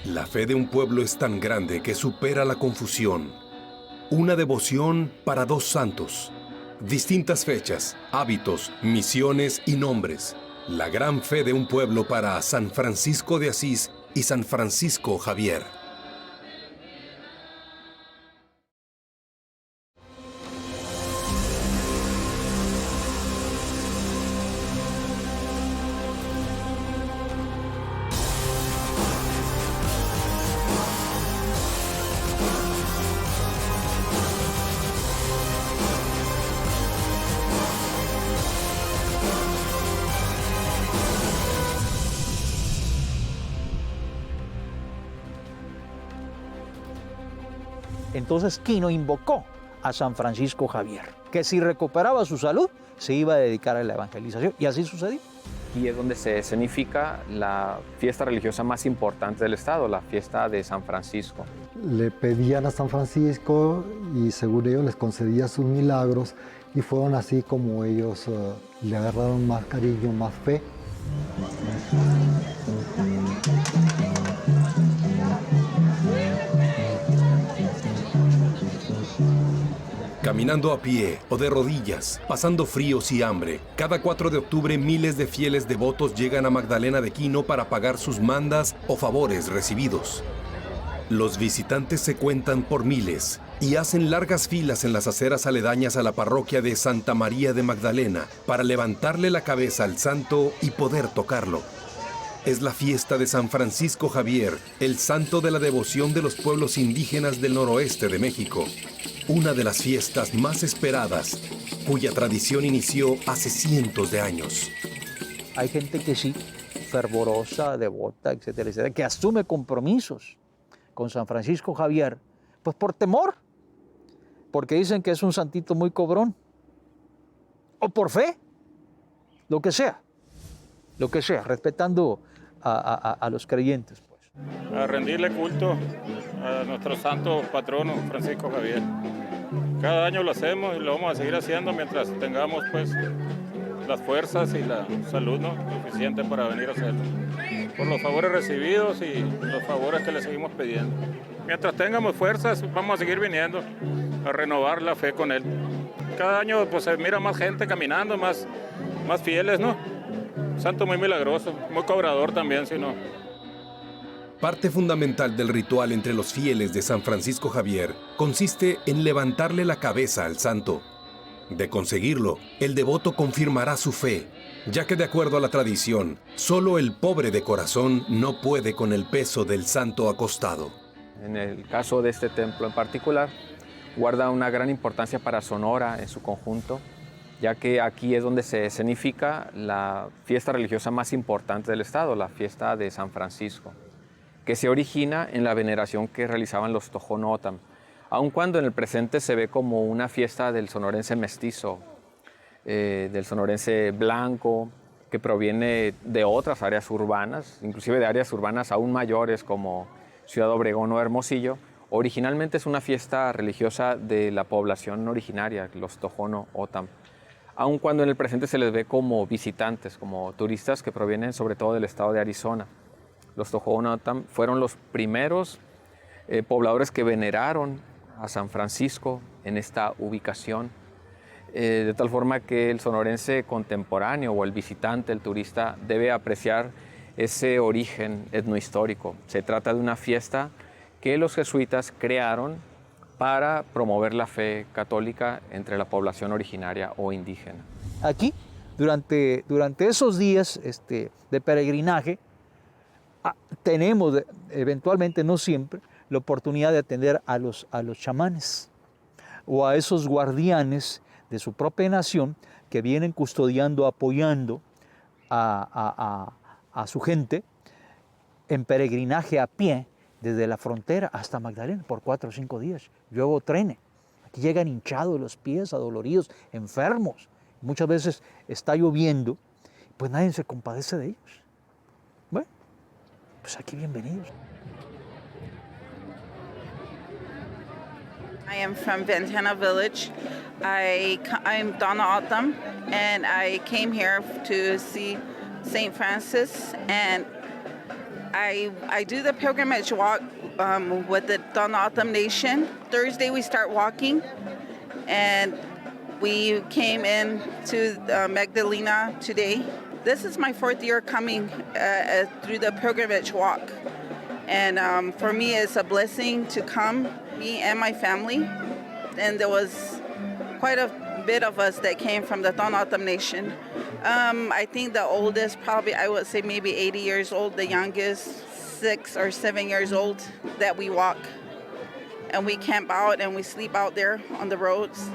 La fe de un pueblo es tan grande que supera la confusión. Una devoción para dos santos. Distintas fechas, hábitos, misiones y nombres. La gran fe de un pueblo para San Francisco de Asís y San Francisco Javier. Entonces Quino invocó a San Francisco Javier, que si recuperaba su salud, se iba a dedicar a la evangelización, y así sucedió. Aquí es donde se escenifica la fiesta religiosa más importante del estado, la fiesta de San Francisco. Le pedían a San Francisco y según ellos les concedía sus milagros y fueron así como ellos le agarraron más cariño, más fe. Caminando a pie o de rodillas, pasando fríos y hambre, cada 4 de octubre miles de fieles devotos llegan a Magdalena de Quino para pagar sus mandas o favores recibidos. Los visitantes se cuentan por miles y hacen largas filas en las aceras aledañas a la parroquia de Santa María de Magdalena para levantarle la cabeza al santo y poder tocarlo. Es la fiesta de San Francisco Javier, el santo de la devoción de los pueblos indígenas del noroeste de México. Una de las fiestas más esperadas, cuya tradición inició hace cientos de años. Hay gente que sí, fervorosa, devota, etcétera, etcétera, que asume compromisos con San Francisco Javier, pues por temor, porque dicen que es un santito muy cobrón, o por fe, lo que sea, respetando a los creyentes, pues. A rendirle culto a nuestro santo patrono, Francisco Javier. Cada año lo hacemos y lo vamos a seguir haciendo mientras tengamos pues las fuerzas y la salud, ¿no?, suficiente para venir a hacerlo. Por los favores recibidos y los favores que le seguimos pidiendo. Mientras tengamos fuerzas, vamos a seguir viniendo a renovar la fe con él. Cada año pues se mira más gente caminando, más fieles, ¿no? Santo muy milagroso, muy cobrador también, si no. Parte fundamental del ritual entre los fieles de San Francisco Javier consiste en levantarle la cabeza al santo. De conseguirlo, el devoto confirmará su fe, ya que de acuerdo a la tradición, solo el pobre de corazón no puede con el peso del santo acostado. En el caso de este templo en particular, guarda una gran importancia para Sonora en su conjunto, ya que aquí es donde se escenifica la fiesta religiosa más importante del estado, la fiesta de San Francisco, que se origina en la veneración que realizaban los Tohono O'odham, aun cuando en el presente se ve como una fiesta del sonorense mestizo, del sonorense blanco, que proviene de otras áreas urbanas, inclusive de áreas urbanas aún mayores como Ciudad Obregón o Hermosillo. Originalmente es una fiesta religiosa de la población originaria, los Tohono O'odham, aun cuando en el presente se les ve como visitantes, como turistas que provienen sobre todo del estado de Arizona. Los Tohono O'odham fueron los primeros pobladores que veneraron a San Francisco en esta ubicación, de tal forma que el sonorense contemporáneo o el visitante, el turista, debe apreciar ese origen etnohistórico. Se trata de una fiesta que los jesuitas crearon para promover la fe católica entre la población originaria o indígena. Aquí, durante esos días de peregrinaje, tenemos eventualmente, no siempre, la oportunidad de atender a los chamanes o a esos guardianes de su propia nación que vienen custodiando, apoyando a su gente en peregrinaje a pie desde la frontera hasta Magdalena por 4 o 5 días. Luego trenes. Aquí llegan hinchados los pies, adoloridos, enfermos. Muchas veces está lloviendo, pues nadie se compadece de ellos. Bueno, pues aquí bienvenidos. I am from Ventana Village. I'm Donna Autumn, and I came here to see St. Francis, and I do the pilgrimage walk with the Donautam Nation. Thursday we start walking, and we came in to Magdalena today. This is my 4th year coming through the pilgrimage walk. And for me, it's a blessing to come, me and my family. And there was quite a bit of us that came from the Donautam Nation. I think the oldest, probably, I would say maybe 80 years old. The youngest, 6 or 7 years old, that we walk. And we camp out and we sleep out there on the roads.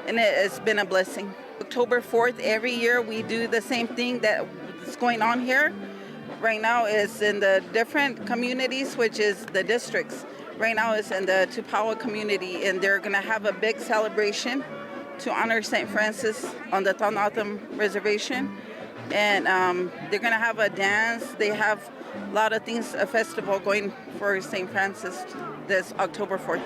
And it's been a blessing. October 4th, every year we do the same thing that's going on here. Right now it's in the different communities, which is the districts. Right now it's in the Tupawa community, and they're going to have a big celebration to honor St. Francis on the Donautam Reservation. And they're going to have a dance. They have a lot of things, a festival going for St. Francis this October 4th.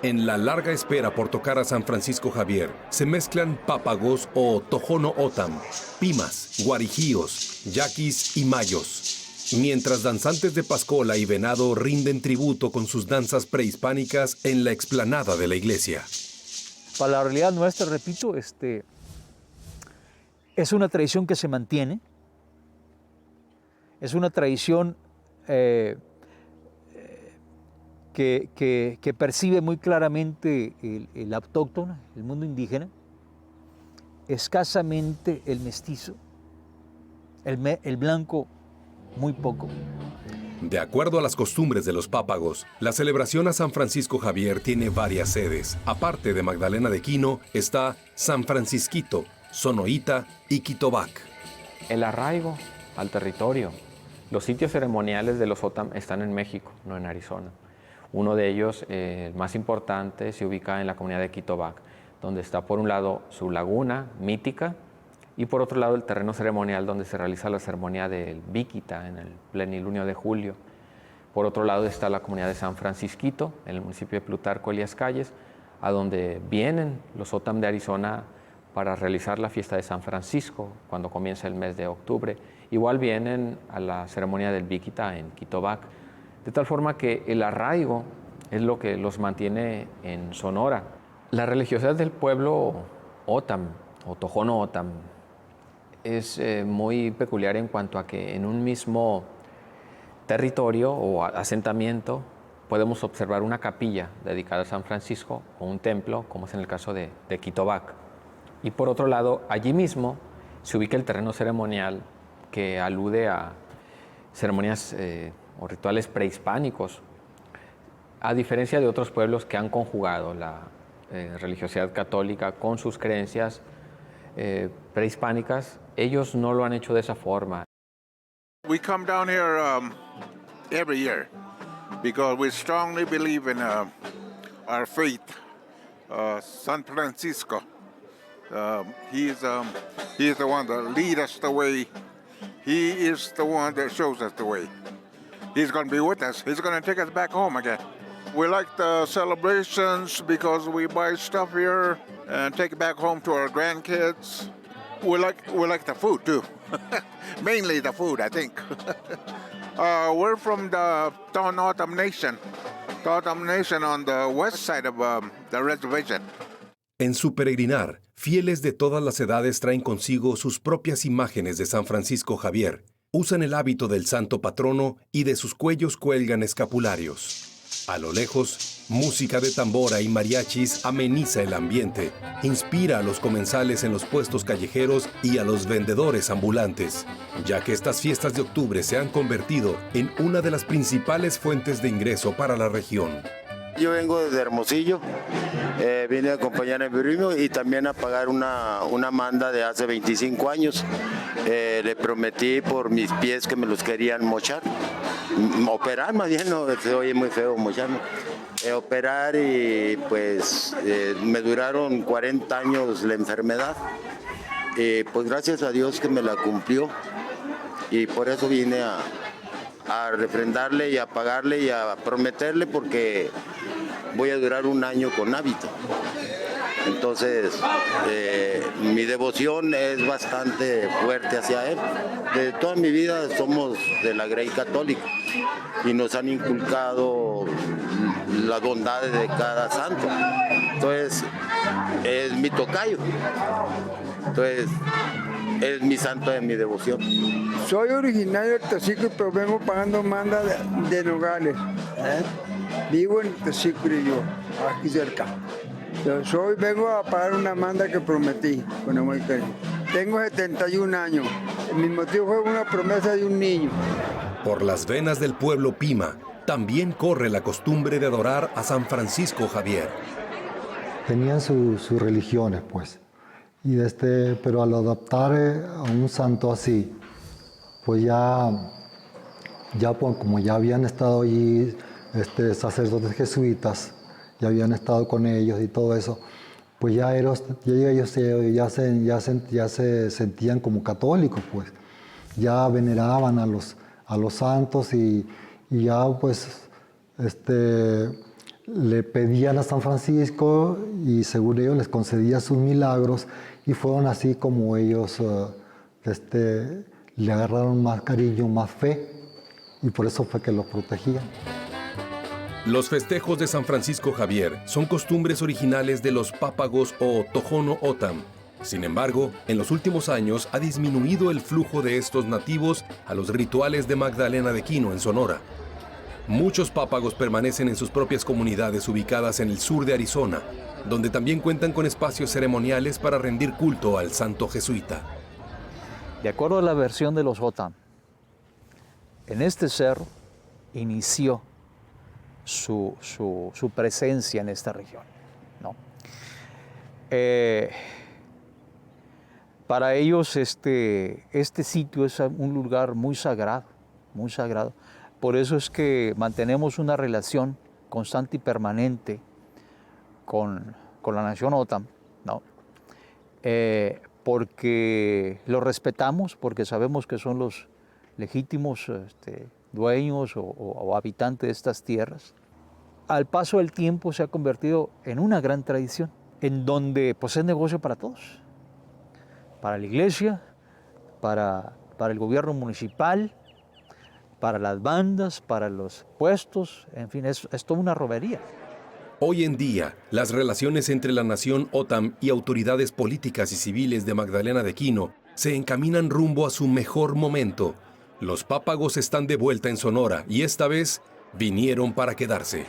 En la larga espera por tocar a San Francisco Javier, se mezclan pápagos o tojono otam, pimas, guarijíos, yaquis y mayos, mientras danzantes de pascola y venado rinden tributo con sus danzas prehispánicas en la explanada de la iglesia. Para la realidad nuestra, repito, es una tradición que se mantiene, es una tradición que percibe muy claramente el autóctono, el mundo indígena, escasamente el mestizo, el blanco muy poco. De acuerdo a las costumbres de los pápagos, la celebración a San Francisco Javier tiene varias sedes. Aparte de Magdalena de Quino, está San Francisquito, Sonoita y Quitobac. El arraigo al territorio. Los sitios ceremoniales de los Otam están en México, no en Arizona. Uno de ellos, el más importante, se ubica en la comunidad de Quitobac, donde está por un lado su laguna mítica y por otro lado el terreno ceremonial donde se realiza la ceremonia del Bíquita en el plenilunio de julio. Por otro lado está la comunidad de San Francisquito, en el municipio de Plutarco Elías Calles, a donde vienen los Otam de Arizona para realizar la fiesta de San Francisco cuando comienza el mes de octubre. Igual vienen a la ceremonia del Bíquita en Quitobac. De tal forma que el arraigo es lo que los mantiene en Sonora. La religiosidad del pueblo Otam o Tojono Otam es muy peculiar en cuanto a que en un mismo territorio o asentamiento podemos observar una capilla dedicada a San Francisco o un templo, como es en el caso de Quitobac. Y por otro lado, allí mismo se ubica el terreno ceremonial que alude a ceremonias o rituales prehispánicos, a diferencia de otros pueblos que han conjugado la religiosidad católica con sus creencias prehispánicas. Ellos no lo han hecho de esa forma. We come down here every year because we strongly believe in our faith. San Francisco, he's the one that leads us the way. He is the one that shows us the way. He's going to be with us. He's going to take us back home again. We like the celebrations because we buy stuff here and take it back home to our grandkids. We like the food too. Mainly the food, I think. We're from the Tohono Nation. Tohono Nation on the west side of the reservation. En su peregrinar, fieles de todas las edades traen consigo sus propias imágenes de San Francisco Javier. Usan el hábito del santo patrono y de sus cuellos cuelgan escapularios. A lo lejos, música de tambora y mariachis ameniza el ambiente, inspira a los comensales en los puestos callejeros y a los vendedores ambulantes, ya que estas fiestas de octubre se han convertido en una de las principales fuentes de ingreso para la región. Yo vengo desde Hermosillo, vine a acompañar a mi primo y también a pagar una manda de hace 25 años. Le prometí por mis pies que me los querían mochar, operar más bien, no, se oye muy feo mocharme. Operar y pues me duraron 40 años la enfermedad. Pues gracias a Dios que me la cumplió y por eso vine a refrendarle y a pagarle y a prometerle porque voy a durar un año con hábito. Entonces, mi devoción es bastante fuerte hacia él. De toda mi vida somos de la Grey Católica y nos han inculcado las bondades de cada santo. Entonces, es mi tocayo. Entonces, es mi santo de mi devoción. Soy originario de Taxicuri, pero vengo pagando manda de Nogales. Vivo en Taxicuri yo, aquí cerca. Vengo a pagar una manda que prometí con amor y cariño. Tengo 71 años. Mi motivo fue una promesa de un niño. Por las venas del pueblo Pima, también corre la costumbre de adorar a San Francisco Javier. Tenían sus religiones, pues. Pero al adoptar a un santo así, pues como ya habían estado allí sacerdotes jesuitas, ya habían estado con ellos y todo eso, pues ellos ya se sentían como católicos, pues. Ya veneraban a los santos y ya pues le pedían a San Francisco y según ellos les concedía sus milagros y fueron así como ellos le agarraron más cariño, más fe y por eso fue que los protegían. Los festejos de San Francisco Javier son costumbres originales de los Pápagos o Tohono O'odham. Sin embargo, en los últimos años ha disminuido el flujo de estos nativos a los rituales de Magdalena de Quino en Sonora. Muchos Pápagos permanecen en sus propias comunidades ubicadas en el sur de Arizona, donde también cuentan con espacios ceremoniales para rendir culto al santo jesuita. De acuerdo a la versión de los O'odham, en este cerro inició su presencia en esta región, ¿no? Para ellos este sitio es un lugar muy sagrado, muy sagrado. Por eso es que mantenemos una relación constante y permanente con la nación O'odham, ¿no? Porque lo respetamos, porque sabemos que son los legítimos dueños o habitantes de estas tierras. Al paso del tiempo se ha convertido en una gran tradición, en donde pues, es negocio para todos, para la iglesia, para el gobierno municipal, para las bandas, para los puestos, en fin, es toda una romería. Hoy en día, las relaciones entre la nación O'odham y autoridades políticas y civiles de Magdalena de Quino se encaminan rumbo a su mejor momento, Los Pápagos están de vuelta en Sonora y esta vez vinieron para quedarse.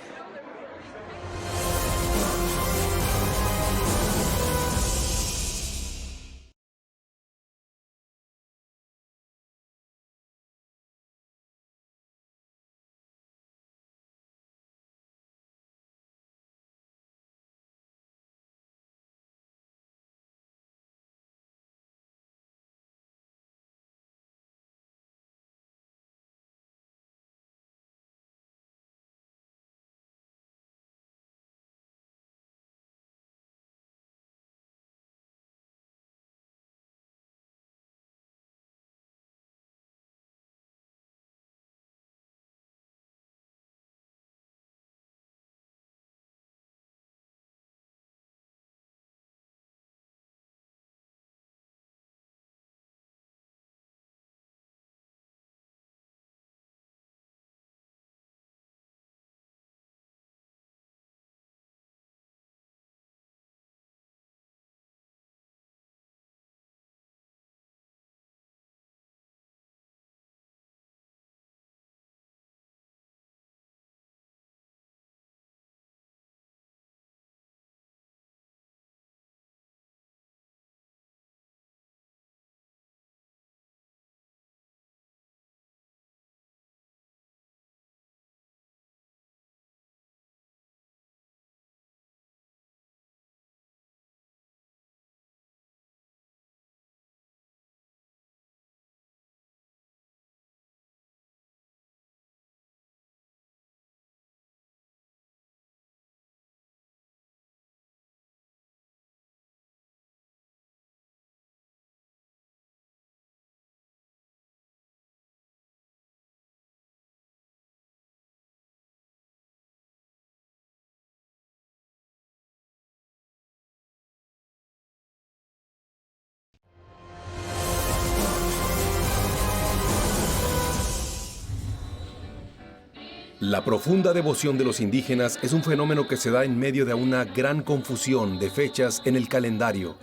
La profunda devoción de los indígenas es un fenómeno que se da en medio de una gran confusión de fechas en el calendario,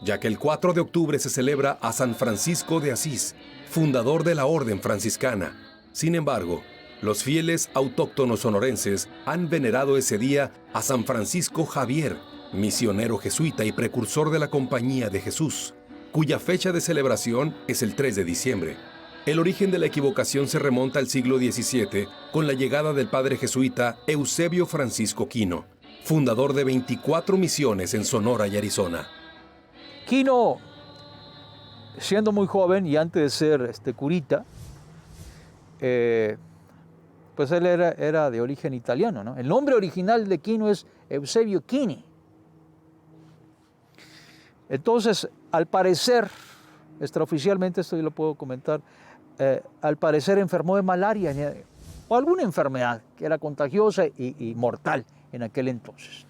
ya que el 4 de octubre se celebra a San Francisco de Asís, fundador de la Orden Franciscana. Sin embargo, los fieles autóctonos sonorenses han venerado ese día a San Francisco Javier, misionero jesuita y precursor de la Compañía de Jesús, cuya fecha de celebración es el 3 de diciembre. El origen de la equivocación se remonta al siglo XVII con la llegada del padre jesuita Eusebio Francisco Quino, fundador de 24 misiones en Sonora y Arizona. Quino, siendo muy joven y antes de ser curita, pues él era de origen italiano, ¿no? El nombre original de Quino es Eusebio Quini. Entonces, al parecer, extraoficialmente, esto yo lo puedo comentar, al parecer enfermó de malaria o alguna enfermedad que era contagiosa y mortal en aquel entonces.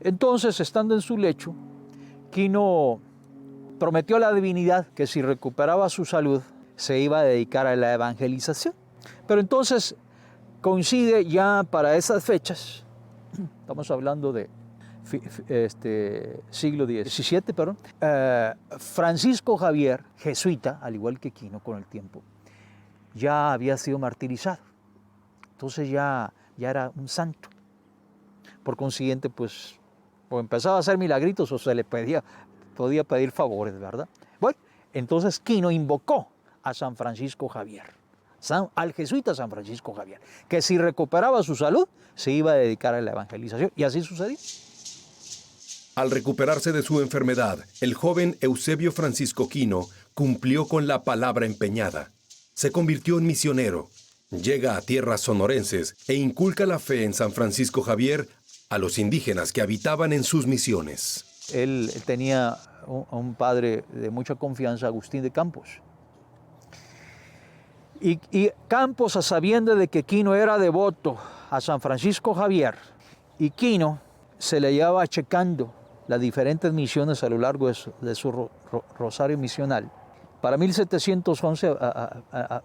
Entonces, estando en su lecho, Quino prometió a la divinidad que si recuperaba su salud, se iba a dedicar a la evangelización. Pero entonces coincide ya para esas fechas, estamos hablando de siglo XVII, perdón, Francisco Javier, jesuita, al igual que Quino con el tiempo, ya había sido martirizado. Entonces ya era un santo. Por consiguiente, pues, o empezaba a hacer milagritos o se le podía pedir favores, ¿verdad? Bueno, entonces Quino invocó a San Francisco Javier, al jesuita San Francisco Javier, que si recuperaba su salud, se iba a dedicar a la evangelización. Y así sucedió. Al recuperarse de su enfermedad, el joven Eusebio Francisco Quino cumplió con la palabra empeñada. Se convirtió en misionero, llega a tierras sonorenses e inculca la fe en San Francisco Javier a los indígenas que habitaban en sus misiones. Él tenía un padre de mucha confianza, Agustín de Campos. Y Campos, a sabiendas de que Quino era devoto a San Francisco Javier, y Quino se le llevaba checando las diferentes misiones a lo largo de su rosario misional. Para 1711,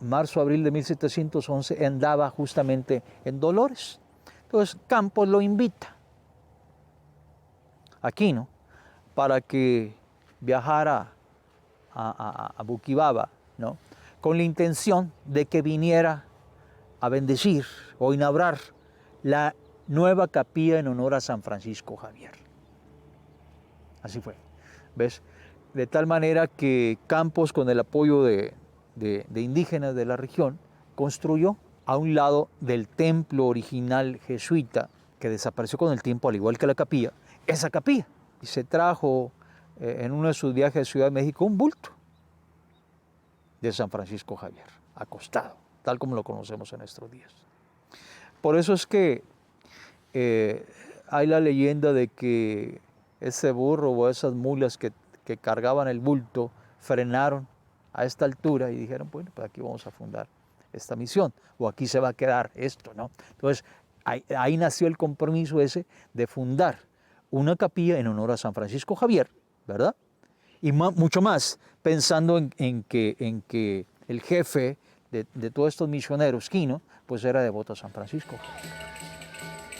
marzo-abril de 1711, andaba justamente en Dolores. Entonces Campos lo invita a Quino para que viajara a Buquibaba, ¿no? con la intención de que viniera a bendecir o inaugurar la nueva capilla en honor a San Francisco Javier. Así fue, ¿ves? De tal manera que Campos, con el apoyo de indígenas de la región, construyó a un lado del templo original jesuita, que desapareció con el tiempo, al igual que la capilla, esa capilla. Y se trajo en uno de sus viajes a Ciudad de México un bulto de San Francisco Javier, acostado, tal como lo conocemos en nuestros días. Por eso es que hay la leyenda de que ese burro o esas mulas que cargaban el bulto frenaron a esta altura y dijeron, bueno, pues aquí vamos a fundar esta misión, o aquí se va a quedar esto, ¿no? Entonces, ahí nació el compromiso ese de fundar una capilla en honor a San Francisco Javier, ¿verdad? Y mucho más, pensando en que el jefe de todos estos misioneros, Quino, pues era devoto a San Francisco.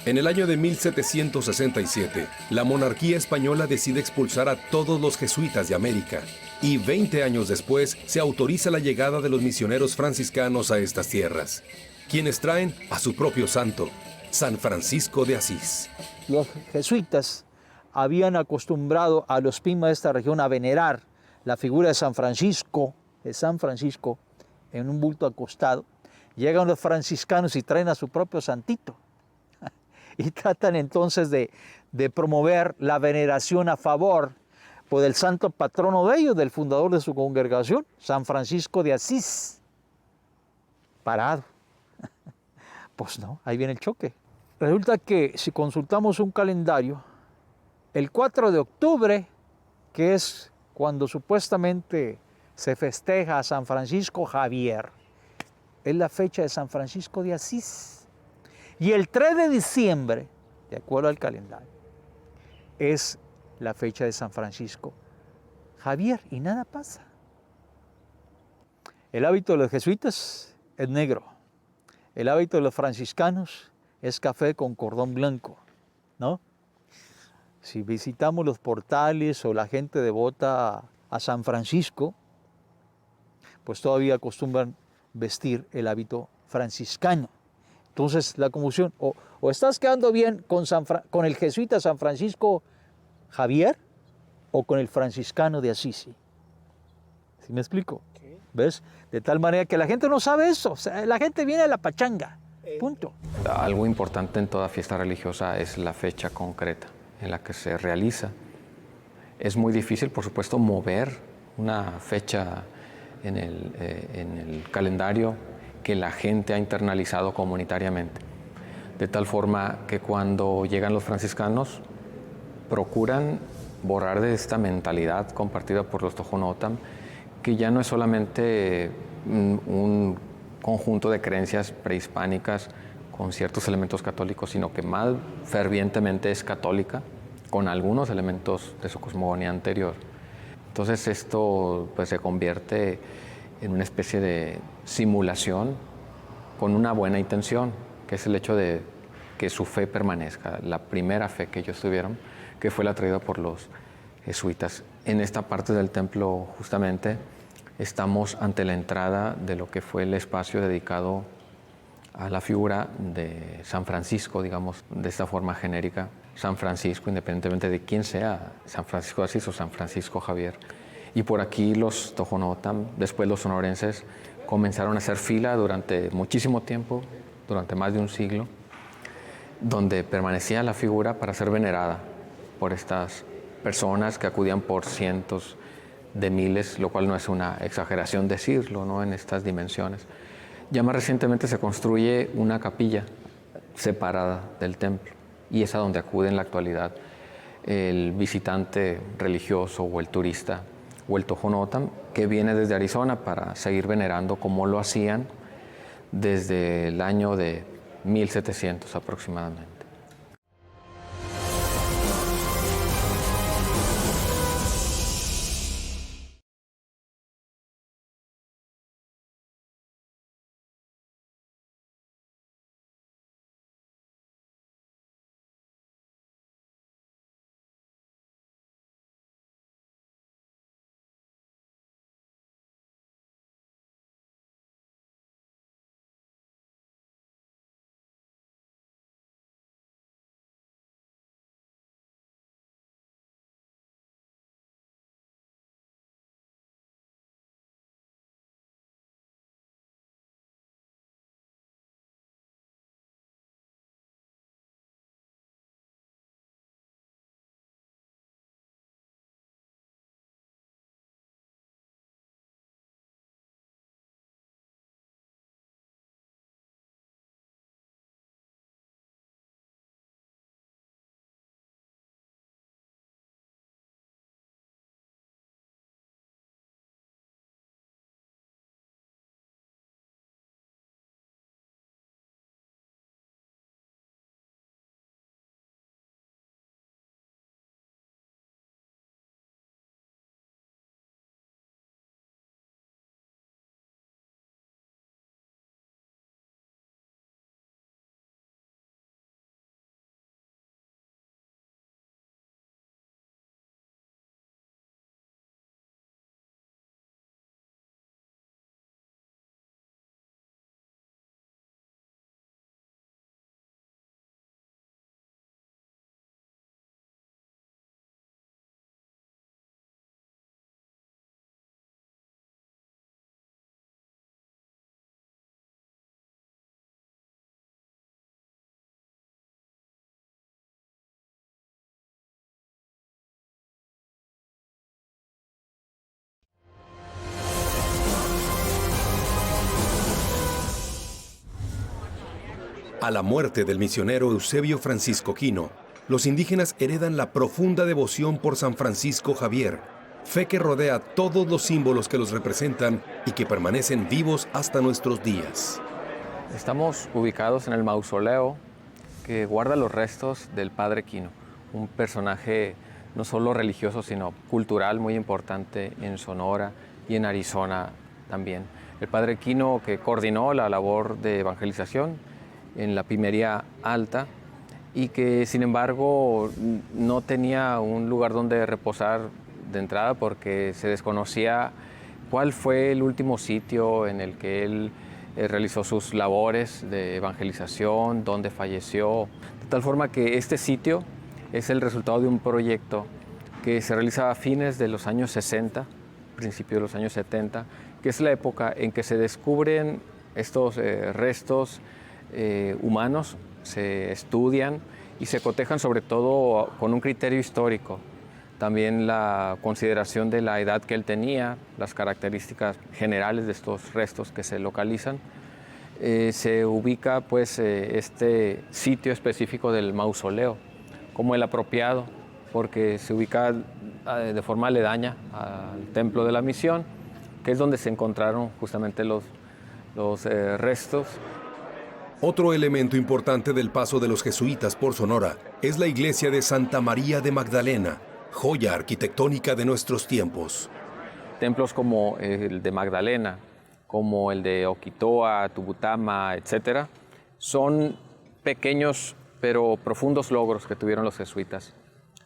En el año de 1767, la monarquía española decide expulsar a todos los jesuitas de América, y 20 años después se autoriza la llegada de los misioneros franciscanos a estas tierras, quienes traen a su propio santo, San Francisco de Asís. Los jesuitas habían acostumbrado a los pimas de esta región a venerar la figura de San Francisco en un bulto acostado. Llegan los franciscanos y traen a su propio santito. Y tratan entonces de promover la veneración a favor pues, del santo patrono de ellos, del fundador de su congregación, San Francisco de Asís. Parado. Pues no, ahí viene el choque. Resulta que si consultamos un calendario, el 4 de octubre, que es cuando supuestamente se festeja a San Francisco Javier, es la fecha de San Francisco de Asís. Y el 3 de diciembre, de acuerdo al calendario, es la fecha de San Francisco Javier y nada pasa. El hábito de los jesuitas es negro. El hábito de los franciscanos es café con cordón blanco, ¿no? Si visitamos los portales o la gente devota a San Francisco, pues todavía acostumbran vestir el hábito franciscano. Entonces la confusión, o estás quedando bien con el jesuita San Francisco Javier o con el franciscano de Asís. ¿Sí me explico? Sí. ¿Ves? De tal manera que la gente no sabe eso, o sea, la gente viene a la pachanga, punto. Algo importante en toda fiesta religiosa es la fecha concreta en la que se realiza. Es muy difícil, por supuesto, mover una fecha en el calendario que la gente ha internalizado comunitariamente. De tal forma que cuando llegan los franciscanos, procuran borrar de esta mentalidad compartida por los Tohono O'odham, que ya no es solamente un conjunto de creencias prehispánicas con ciertos elementos católicos, sino que más fervientemente es católica, con algunos elementos de su cosmogonía anterior. Entonces esto pues, se convierte en una especie de simulación con una buena intención, que es el hecho de que su fe permanezca, la primera fe que ellos tuvieron, que fue la traída por los jesuitas. En esta parte del templo, justamente, estamos ante la entrada de lo que fue el espacio dedicado a la figura de San Francisco, digamos, de esta forma genérica, San Francisco, independientemente de quién sea, San Francisco de Asís o San Francisco Javier. Y por aquí los Tohono O'odham, después los sonorenses, comenzaron a hacer fila durante muchísimo tiempo, durante más de un siglo, donde permanecía la figura para ser venerada por estas personas que acudían por cientos de miles, lo cual no es una exageración decirlo, ¿no? En estas dimensiones. Ya más recientemente se construye una capilla separada del templo y es a donde acude en la actualidad el visitante religioso o el turista o el Tohono O'odham que viene desde Arizona para seguir venerando como lo hacían desde el año de 1700 aproximadamente. A la muerte del misionero Eusebio Francisco Quino, los indígenas heredan la profunda devoción por San Francisco Javier, fe que rodea todos los símbolos que los representan y que permanecen vivos hasta nuestros días. Estamos ubicados en el mausoleo que guarda los restos del Padre Quino, un personaje no solo religioso, sino cultural muy importante en Sonora y en Arizona también. El Padre Quino, que coordinó la labor de evangelización en la Pimería Alta y que sin embargo no tenía un lugar donde reposar de entrada porque se desconocía cuál fue el último sitio en el que él realizó sus labores de evangelización, donde falleció, de tal forma que este sitio es el resultado de un proyecto que se realiza a fines de los años 60, principios de los años 70, que es la época en que se descubren estos restos humanos, se estudian y se cotejan sobre todo con un criterio histórico. También la consideración de la edad que él tenía, las características generales de estos restos que se localizan. Se ubica pues este sitio específico del mausoleo como el apropiado, porque se ubica de forma aledaña al Templo de la Misión, que es donde se encontraron justamente los restos. Otro elemento importante del paso de los jesuitas por Sonora es la iglesia de Santa María de Magdalena, joya arquitectónica de nuestros tiempos. Templos como el de Magdalena, como el de Oquitoa, Tubutama, etc., son pequeños pero profundos logros que tuvieron los jesuitas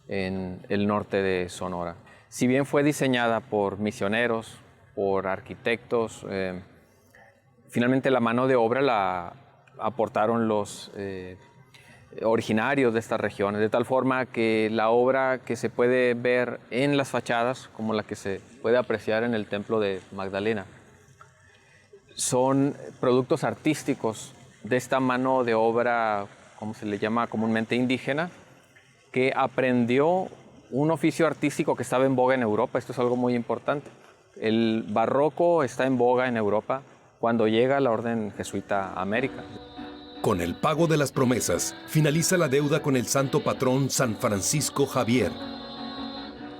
en el norte de Sonora. Si bien fue diseñada por misioneros, por arquitectos, finalmente la mano de obra la aportaron los originarios de estas regiones, de tal forma que la obra que se puede ver en las fachadas, como la que se puede apreciar en el Templo de Magdalena, son productos artísticos de esta mano de obra, como se le llama comúnmente indígena, que aprendió un oficio artístico que estaba en boga en Europa. Esto es algo muy importante. El barroco está en boga en Europa cuando llega la orden jesuita a América. Con el pago de las promesas, finaliza la deuda con el santo patrón San Francisco Javier.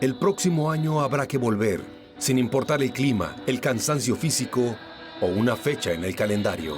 El próximo año habrá que volver, sin importar el clima, el cansancio físico o una fecha en el calendario.